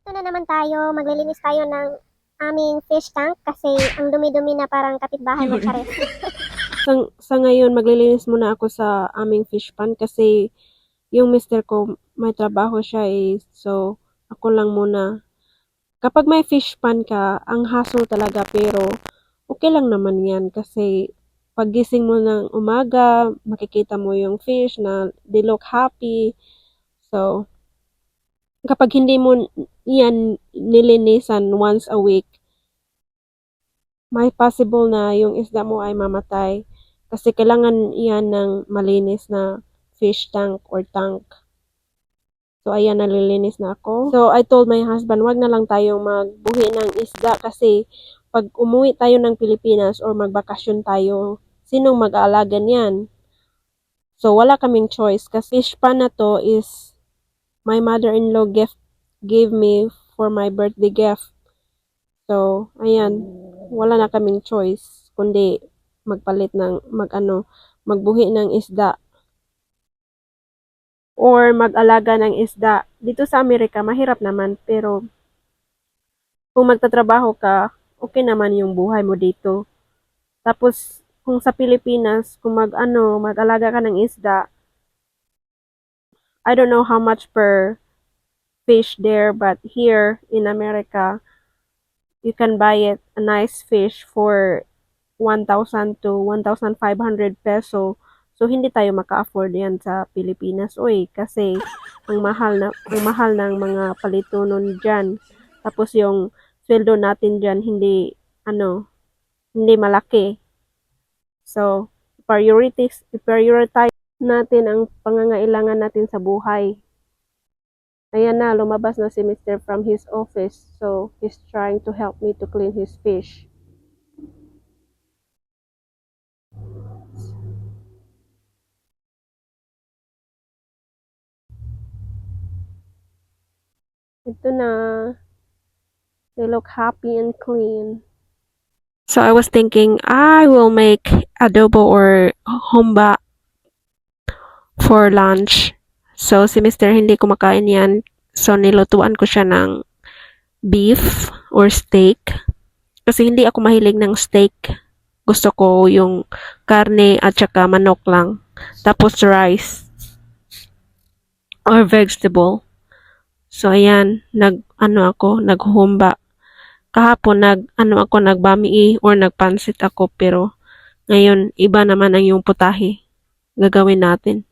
Ito na naman tayo, maglilinis tayo ng aming fish tank kasi ang dumi-dumi na parang kapitbahay mo, Charis. Sa ngayon, maglilinis muna ako sa aming fish pond kasi yung mister ko may trabaho siya so ako lang muna. Kapag may fish pond ka, ang hassle talaga pero okay lang naman yan kasi paggising mo ng umaga, makikita mo yung fish na they look happy. So, kapag hindi mo yan nilinisan once a week, may possible na yung isda mo ay mamatay kasi kailangan yan ng malinis na fish tank or tank. So, ayan, nalilinis na ako. So, I told my husband, wag na lang tayong magbuhi ng isda kasi pag umuwi tayo ng Pilipinas or magbakasyon tayo, sinong mag-aalaga niyan? So, wala kaming choice kasi fish pan na to is my mother-in-law gave me for my birthday gift. So, ayan, wala na kaming choice kundi magpalit ng magbuhi ng isda or mag-alaga ng isda. Dito sa Amerika mahirap naman pero kung magtatrabaho ka, okay naman yung buhay mo dito. Tapos kung sa Pilipinas, kung mag-alaga ka ng isda, I don't know how much per fish there, but here in America, you can buy it a nice fish for 1,000 to 1,500 peso. So hindi tayo maka-afford 'yan sa Pilipinas. Oy, kasi ang mahal ng mga palitunon diyan. Tapos yung sweldo natin diyan hindi malaki. So, prioritize natin ang pangangailangan natin sa buhay. Ayan na, lumabas na si Mr. from his office. So, he's trying to help me to clean his fish. Ito na. They look happy and clean. So, I was thinking, I will make adobo or humba for lunch. So, si Mr. hindi kumakain yan. So, nilutuan ko siya ng beef or steak. Kasi hindi ako mahilig ng steak. Gusto ko yung karne at saka manok lang. Tapos rice or vegetable. So, ayan, naghumba. Kahapon, nagbami or nagpansit ako. Pero, ngayon, iba naman ang yung putahe. Gagawin natin.